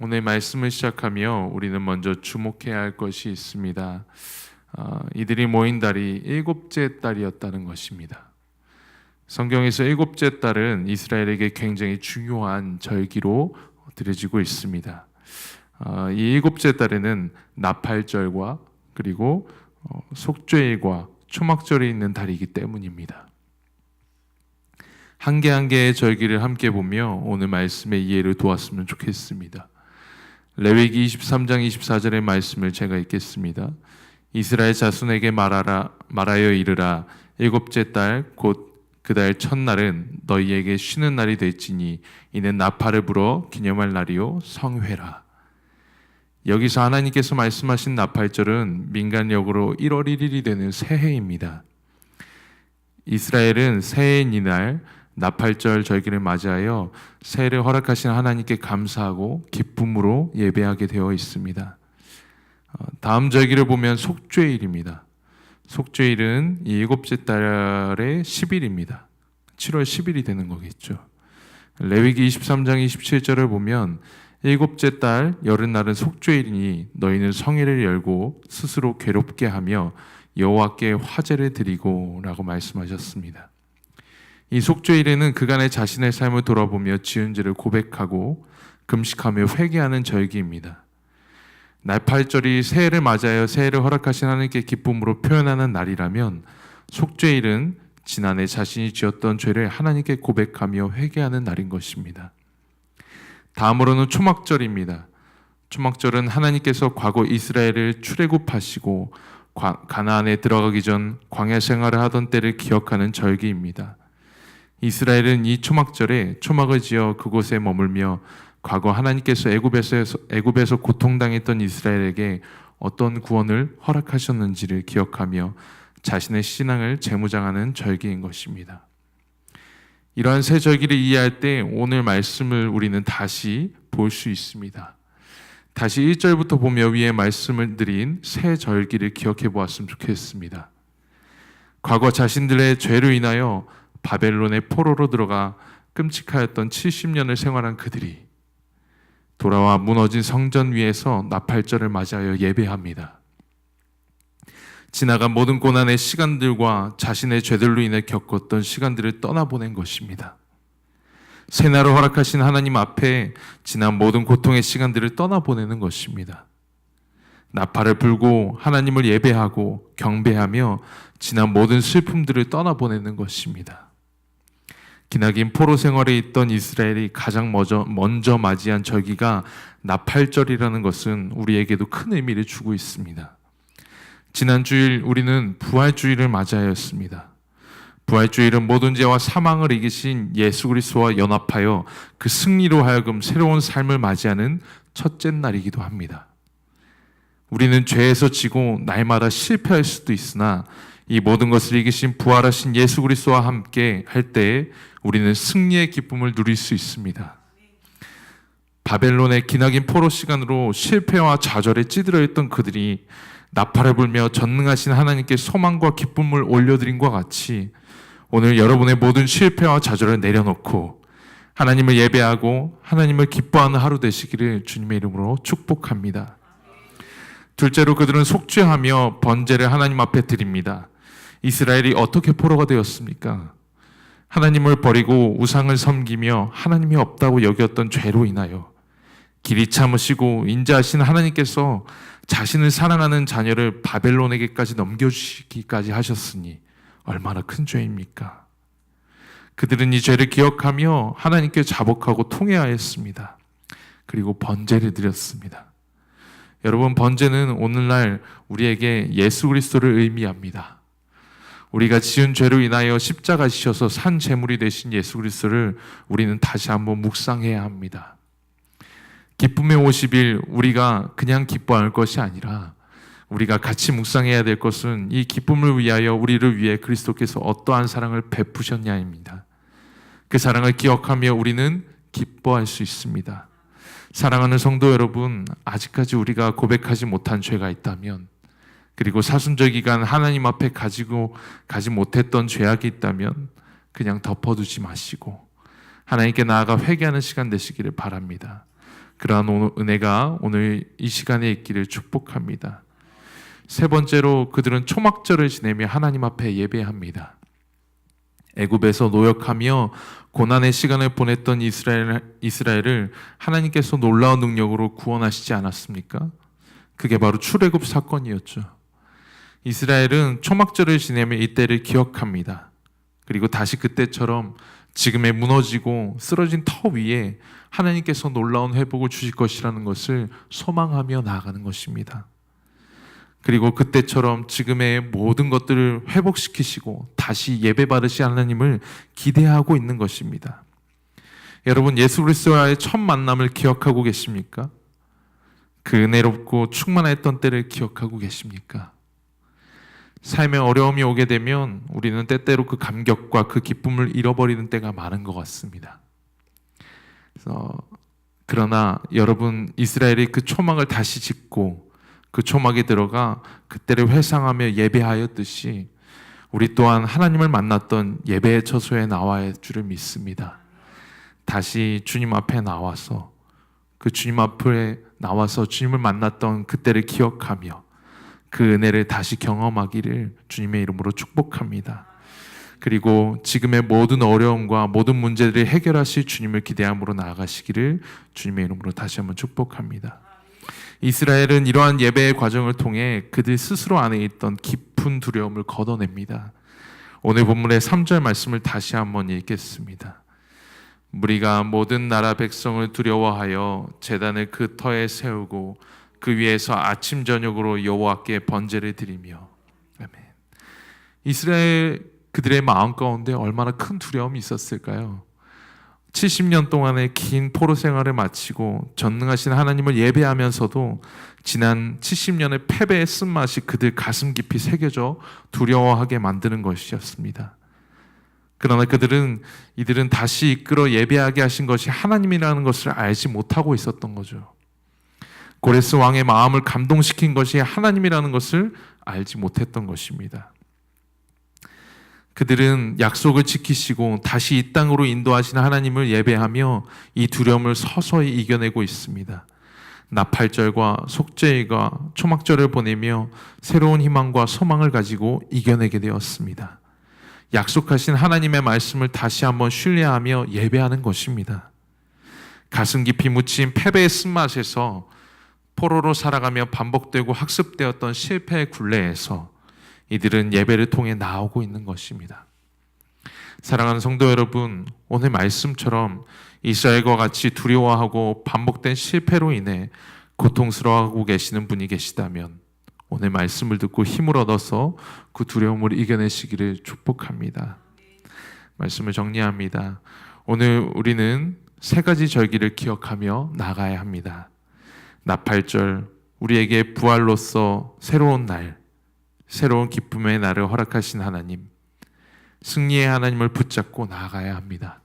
오늘 말씀을 시작하며 우리는 먼저 주목해야 할 것이 있습니다. 이들이 모인 달이 일곱째 달이었다는 것입니다. 성경에서 일곱째 달은 이스라엘에게 굉장히 중요한 절기로 드려지고 있습니다. 이 일곱째 달에는 나팔절과 그리고 속죄일과 초막절이 있는 달이기 때문입니다. 한 개 한 개의 절기를 함께 보며 오늘 말씀의 이해를 도왔으면 좋겠습니다. 레위기 23장 24절의 말씀을 제가 읽겠습니다. 이스라엘 자손에게 말하여 이르라. 일곱째 달 곧 그 달 첫날은 너희에게 쉬는 날이 될지니 이는 나팔을 불어 기념할 날이요 성회라. 여기서 하나님께서 말씀하신 나팔절은 민간력으로 1월 1일이 되는 새해입니다. 이스라엘은 새해인 이날 나팔절 절기를 맞이하여 새해를 허락하신 하나님께 감사하고 기쁨으로 예배하게 되어 있습니다. 다음 절기를 보면 속죄일입니다. 속죄일은 이 일곱째 달의 10일입니다. 7월 10일이 되는 거겠죠. 레위기 23장 27절을 보면 일곱째 달 여름날은 속죄일이니 너희는 성회를 열고 스스로 괴롭게 하며 여호와께 화제를 드리고 라고 말씀하셨습니다. 이 속죄일에는 그간의 자신의 삶을 돌아보며 지은 죄를 고백하고 금식하며 회개하는 절기입니다. 나팔절이 새해를 맞아요 새해를 허락하신 하나님께 기쁨으로 표현하는 날이라면 속죄일은 지난해 자신이 지었던 죄를 하나님께 고백하며 회개하는 날인 것입니다. 다음으로는 초막절입니다. 초막절은 하나님께서 과거 이스라엘을 출애굽하시고 가나안에 들어가기 전 광야 생활을 하던 때를 기억하는 절기입니다. 이스라엘은 이 초막절에 초막을 지어 그곳에 머물며 과거 하나님께서 애굽에서 고통당했던 이스라엘에게 어떤 구원을 허락하셨는지를 기억하며 자신의 신앙을 재무장하는 절기인 것입니다. 이러한 새 절기를 이해할 때 오늘 말씀을 우리는 다시 볼 수 있습니다. 다시 1절부터 보며 위에 말씀을 드린 새 절기를 기억해 보았으면 좋겠습니다. 과거 자신들의 죄로 인하여 바벨론의 포로로 들어가 끔찍하였던 70년을 생활한 그들이 돌아와 무너진 성전 위에서 나팔절을 맞이하여 예배합니다. 지나간 모든 고난의 시간들과 자신의 죄들로 인해 겪었던 시간들을 떠나보낸 것입니다. 새날을 허락하신 하나님 앞에 지난 모든 고통의 시간들을 떠나보내는 것입니다. 나팔을 불고 하나님을 예배하고 경배하며 지난 모든 슬픔들을 떠나보내는 것입니다. 기나긴 포로 생활에 있던 이스라엘이 가장 먼저 맞이한 절기가 나팔절이라는 것은 우리에게도 큰 의미를 주고 있습니다. 지난 주일 우리는 부활주일을 맞이하였습니다. 부활주일은 모든 죄와 사망을 이기신 예수 그리스도와 연합하여 그 승리로 하여금 새로운 삶을 맞이하는 첫째 날이기도 합니다. 우리는 죄에서 지고 날마다 실패할 수도 있으나 이 모든 것을 이기신 부활하신 예수 그리스도와 함께 할 때에 우리는 승리의 기쁨을 누릴 수 있습니다. 바벨론의 기나긴 포로 시간으로 실패와 좌절에 찌들어 있던 그들이 나팔을 불며 전능하신 하나님께 소망과 기쁨을 올려드린 것 같이 오늘 여러분의 모든 실패와 좌절을 내려놓고 하나님을 예배하고 하나님을 기뻐하는 하루 되시기를 주님의 이름으로 축복합니다. 둘째로 그들은 속죄하며 번제를 하나님 앞에 드립니다. 이스라엘이 어떻게 포로가 되었습니까? 하나님을 버리고 우상을 섬기며 하나님이 없다고 여겼던 죄로 인하여 길이 참으시고 인자하신 하나님께서 자신을 사랑하는 자녀를 바벨론에게까지 넘겨주시기까지 하셨으니 얼마나 큰 죄입니까? 그들은 이 죄를 기억하며 하나님께 자복하고 통회하였습니다. 그리고 번제를 드렸습니다. 여러분, 번제는 오늘날 우리에게 예수 그리스도를 의미합니다. 우리가 지은 죄로 인하여 십자가 지셔서 산 제물이 되신 예수 그리스도를 우리는 다시 한번 묵상해야 합니다. 기쁨의 50일 우리가 그냥 기뻐할 것이 아니라 우리가 같이 묵상해야 될 것은 이 기쁨을 위하여 우리를 위해 그리스도께서 어떠한 사랑을 베푸셨냐입니다. 그 사랑을 기억하며 우리는 기뻐할 수 있습니다. 사랑하는 성도 여러분, 아직까지 우리가 고백하지 못한 죄가 있다면 그리고 사순절 기간 하나님 앞에 가지 못했던 죄악이 있다면 그냥 덮어두지 마시고 하나님께 나아가 회개하는 시간 되시기를 바랍니다. 그러한 은혜가 오늘 이 시간에 있기를 축복합니다. 세 번째로 그들은 초막절을 지내며 하나님 앞에 예배합니다. 애굽에서 노역하며 고난의 시간을 보냈던 이스라엘을 하나님께서 놀라운 능력으로 구원하시지 않았습니까? 그게 바로 출애굽 사건이었죠. 이스라엘은 초막절을 지내며 이때를 기억합니다. 그리고 다시 그때처럼 지금의 무너지고 쓰러진 터 위에 하나님께서 놀라운 회복을 주실 것이라는 것을 소망하며 나아가는 것입니다. 그리고 그때처럼 지금의 모든 것들을 회복시키시고 다시 예배받으실 하나님을 기대하고 있는 것입니다. 여러분, 예수 그리스도와의 첫 만남을 기억하고 계십니까? 그 은혜롭고 충만했던 때를 기억하고 계십니까? 삶에 어려움이 오게 되면 우리는 때때로 그 감격과 그 기쁨을 잃어버리는 때가 많은 것 같습니다. 그러나 여러분, 이스라엘이 그 초막을 다시 짓고 그 초막에 들어가 그때를 회상하며 예배하였듯이 우리 또한 하나님을 만났던 예배의 처소에 나와야 할 줄을 믿습니다. 다시 주님 앞에 나와서 그 주님 앞에 나와서 주님을 만났던 그때를 기억하며 그 은혜를 다시 경험하기를 주님의 이름으로 축복합니다. 그리고 지금의 모든 어려움과 모든 문제들을 해결하실 주님을 기대함으로 나아가시기를 주님의 이름으로 다시 한번 축복합니다. 이스라엘은 이러한 예배의 과정을 통해 그들 스스로 안에 있던 깊은 두려움을 걷어냅니다. 오늘 본문의 3절 말씀을 다시 한번 읽겠습니다. 무리가 모든 나라 백성을 두려워하여 제단을 그 터에 세우고 그 위에서 아침 저녁으로 여호와께 번제를 드리며. 아멘. 이스라엘 그들의 마음 가운데 얼마나 큰 두려움이 있었을까요? 70년 동안의 긴 포로 생활을 마치고 전능하신 하나님을 예배하면서도 지난 70년의 패배의 쓴맛이 그들 가슴 깊이 새겨져 두려워하게 만드는 것이었습니다. 그러나 이들은 다시 이끌어 예배하게 하신 것이 하나님이라는 것을 알지 못하고 있었던 거죠. 고레스 왕의 마음을 감동시킨 것이 하나님이라는 것을 알지 못했던 것입니다. 그들은 약속을 지키시고 다시 이 땅으로 인도하시는 하나님을 예배하며 이 두려움을 서서히 이겨내고 있습니다. 나팔절과 속죄일과 초막절을 보내며 새로운 희망과 소망을 가지고 이겨내게 되었습니다. 약속하신 하나님의 말씀을 다시 한번 신뢰하며 예배하는 것입니다. 가슴 깊이 묻힌 패배의 쓴맛에서 포로로 살아가며 반복되고 학습되었던 실패의 굴레에서 이들은 예배를 통해 나오고 있는 것입니다. 사랑하는 성도 여러분, 오늘 말씀처럼 이스라엘과 같이 두려워하고 반복된 실패로 인해 고통스러워하고 계시는 분이 계시다면 오늘 말씀을 듣고 힘을 얻어서 그 두려움을 이겨내시기를 축복합니다. 말씀을 정리합니다. 오늘 우리는 세 가지 절기를 기억하며 나가야 합니다. 나팔절, 우리에게 부활로서 새로운 날, 새로운 기쁨의 날을 허락하신 하나님, 승리의 하나님을 붙잡고 나아가야 합니다.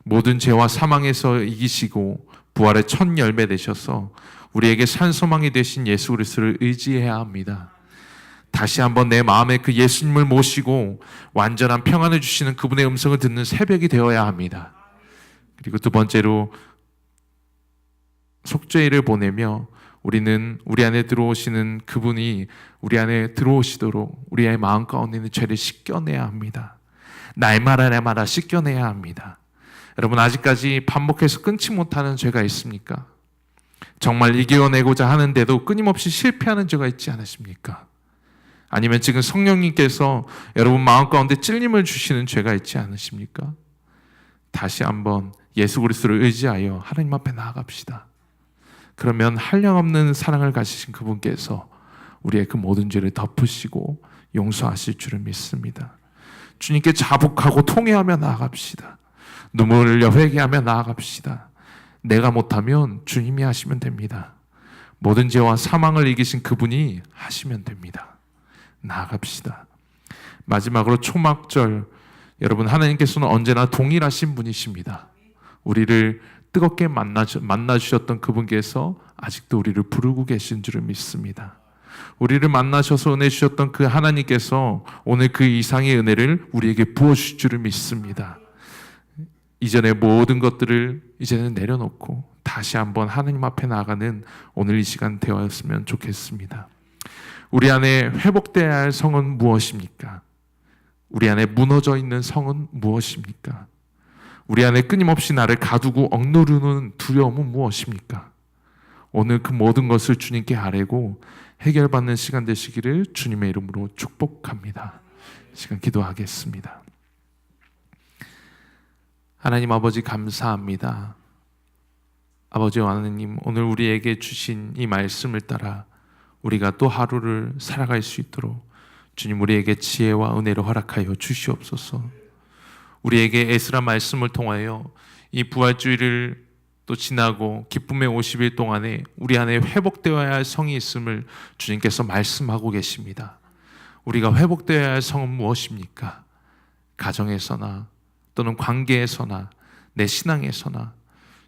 모든 죄와 사망에서 이기시고 부활의 첫 열매 되셔서 우리에게 산소망이 되신 예수 그리스도를 의지해야 합니다. 다시 한번 내 마음에 그 예수님을 모시고 완전한 평안을 주시는 그분의 음성을 듣는 새벽이 되어야 합니다. 그리고 두 번째로 속죄일을 보내며 우리는 우리 안에 들어오시는 그분이 우리 안에 들어오시도록 우리의 마음 가운데 있는 죄를 씻겨내야 합니다. 날마다 씻겨내야 합니다. 여러분, 아직까지 반복해서 끊지 못하는 죄가 있습니까? 정말 이겨내고자 하는데도 끊임없이 실패하는 죄가 있지 않으십니까? 아니면 지금 성령님께서 여러분 마음 가운데 찔림을 주시는 죄가 있지 않으십니까? 다시 한번 예수 그리스도를 의지하여 하나님 앞에 나아갑시다. 그러면 한량없는 사랑을 가지신 그분께서 우리의 그 모든 죄를 덮으시고 용서하실 줄을 믿습니다. 주님께 자복하고 통회하며 나아갑시다. 눈물을 흘려 회개하며 나아갑시다. 내가 못하면 주님이 하시면 됩니다. 모든 죄와 사망을 이기신 그분이 하시면 됩니다. 나아갑시다. 마지막으로 초막절, 여러분, 하나님께서는 언제나 동일하신 분이십니다. 우리를 뜨겁게 만나주셨던 그분께서 아직도 우리를 부르고 계신 줄을 믿습니다. 우리를 만나셔서 은혜 주셨던 그 하나님께서 오늘 그 이상의 은혜를 우리에게 부어주실 줄을 믿습니다. 이전의 모든 것들을 이제는 내려놓고 다시 한번 하나님 앞에 나가는 오늘 이 시간 되었으면 좋겠습니다. 우리 안에 회복되어야 할 성은 무엇입니까? 우리 안에 무너져 있는 성은 무엇입니까? 우리 안에 끊임없이 나를 가두고 억누르는 두려움은 무엇입니까? 오늘 그 모든 것을 주님께 아뢰고 해결받는 시간 되시기를 주님의 이름으로 축복합니다. 시간 기도하겠습니다. 하나님 아버지 감사합니다. 아버지와 하나님, 오늘 우리에게 주신 이 말씀을 따라 우리가 또 하루를 살아갈 수 있도록 주님 우리에게 지혜와 은혜를 허락하여 주시옵소서. 우리에게 에스라 말씀을 통하여 이 부활주의를 또 지나고 기쁨의 50일 동안에 우리 안에 회복되어야 할 성이 있음을 주님께서 말씀하고 계십니다. 우리가 회복되어야 할 성은 무엇입니까? 가정에서나 또는 관계에서나 내 신앙에서나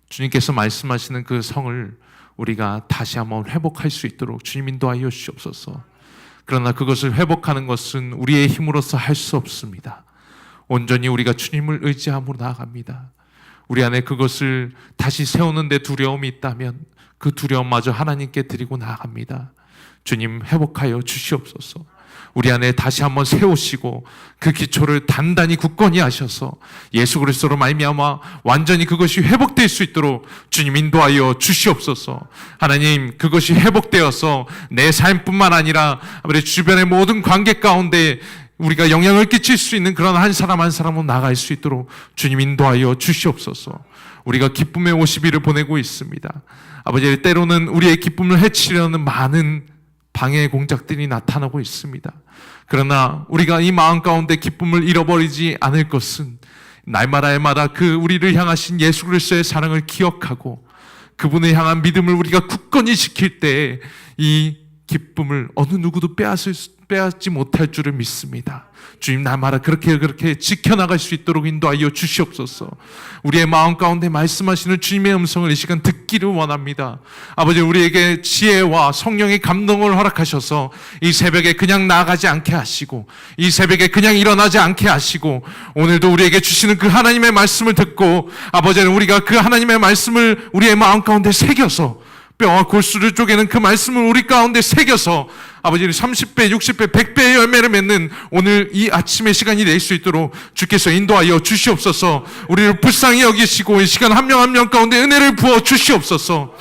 주님께서 말씀하시는 그 성을 우리가 다시 한번 회복할 수 있도록 주님 인도하여 주시옵소서. 그러나 그것을 회복하는 것은 우리의 힘으로서 할 수 없습니다. 온전히 우리가 주님을 의지함으로 나아갑니다. 우리 안에 그것을 다시 세우는 데 두려움이 있다면 그 두려움마저 하나님께 드리고 나아갑니다. 주님 회복하여 주시옵소서. 우리 안에 다시 한번 세우시고 그 기초를 단단히 굳건히 하셔서 예수 그리스도로 말미암아 완전히 그것이 회복될 수 있도록 주님 인도하여 주시옵소서. 하나님, 그것이 회복되어서 내 삶뿐만 아니라 우리 주변의 모든 관계 가운데 우리가 영향을 끼칠 수 있는 그런 한 사람 한 사람은 나갈 수 있도록 주님 인도하여 주시옵소서. 우리가 기쁨의 50일을 보내고 있습니다. 아버지, 때로는 우리의 기쁨을 해치려는 많은 방해의 공작들이 나타나고 있습니다. 그러나 우리가 이 마음 가운데 기쁨을 잃어버리지 않을 것은 날마다 그 우리를 향하신 예수 그리스도의 사랑을 기억하고 그분을 향한 믿음을 우리가 굳건히 지킬 때 이 기쁨을 어느 누구도 빼앗지 못할 줄을 믿습니다. 주님, 날마다 그렇게 지켜나갈 수 있도록 인도하여 주시옵소서. 우리의 마음 가운데 말씀하시는 주님의 음성을 이 시간 듣기를 원합니다. 아버지, 우리에게 지혜와 성령의 감동을 허락하셔서 이 새벽에 그냥 나아가지 않게 하시고 이 새벽에 그냥 일어나지 않게 하시고 오늘도 우리에게 주시는 그 하나님의 말씀을 듣고 아버지는 우리가 그 하나님의 말씀을 우리의 마음 가운데 새겨서 뼈와 골수를 쪼개는 그 말씀을 우리 가운데 새겨서 아버지는 30배, 60배, 100배의 열매를 맺는 오늘 이 아침의 시간이 될 수 있도록 주께서 인도하여 주시옵소서. 우리를 불쌍히 여기시고 이 시간 한 명 한 명 가운데 은혜를 부어 주시옵소서.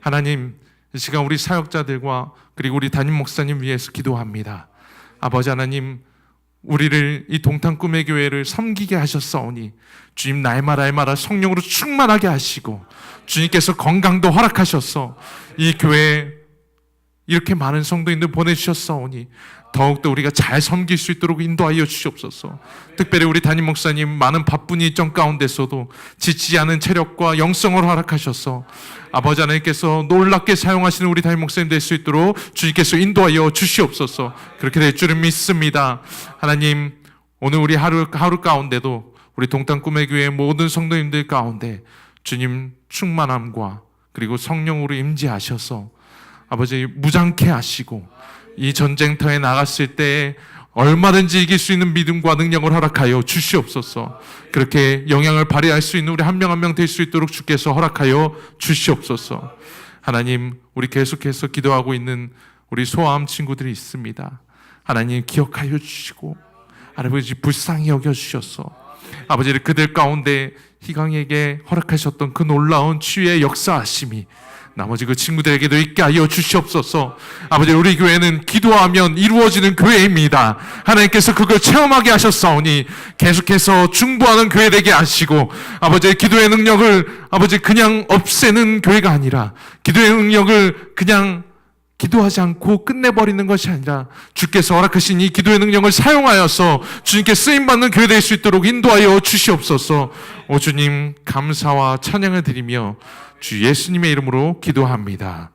하나님, 이 시간 우리 사역자들과 그리고 우리 담임 목사님 위해서 기도합니다. 아버지 하나님, 우리를 이 동탄 꿈의 교회를 섬기게 하셨사오니 주님 날마다 성령으로 충만하게 하시고 주님께서 건강도 허락하셔서 이 교회에 이렇게 많은 성도인들 보내주셨사오니 더욱더 우리가 잘 섬길 수 있도록 인도하여 주시옵소서. 특별히 우리 담임 목사님 많은 바쁜 일정 가운데서도 지치지 않은 체력과 영성을 허락하셔서 아버지 하나님께서 놀랍게 사용하시는 우리 담임 목사님 될 수 있도록 주님께서 인도하여 주시옵소서. 그렇게 될 줄은 믿습니다. 하나님, 오늘 우리 하루 가운데도 우리 동탄 꿈의 교회 모든 성도님들 가운데 주님 충만함과 그리고 성령으로 임재하셔서 아버지 무장케 하시고 이 전쟁터에 나갔을 때 얼마든지 이길 수 있는 믿음과 능력을 허락하여 주시옵소서. 그렇게 영향을 발휘할 수 있는 우리 한 명 한 명 될 수 있도록 주께서 허락하여 주시옵소서. 하나님, 우리 계속해서 기도하고 있는 우리 소아암 친구들이 있습니다. 하나님 기억하여 주시고 아버지 불쌍히 여겨주셔서 아버지 그들 가운데 희강에게 허락하셨던 그 놀라운 치유의 역사하심이 나머지 그 친구들에게도 있게 하여 주시옵소서. 아버지, 우리 교회는 기도하면 이루어지는 교회입니다. 하나님께서 그걸 체험하게 하셨사오니 계속해서 중보하는 교회 되게 하시고 아버지 기도의 능력을 아버지 그냥 없애는 교회가 아니라 기도의 능력을 그냥 기도하지 않고 끝내버리는 것이 아니라 주께서 허락하신 이 기도의 능력을 사용하여서 주님께 쓰임받는 교회 될 수 있도록 인도하여 주시옵소서. 오 주님, 감사와 찬양을 드리며 주 예수님의 이름으로 기도합니다.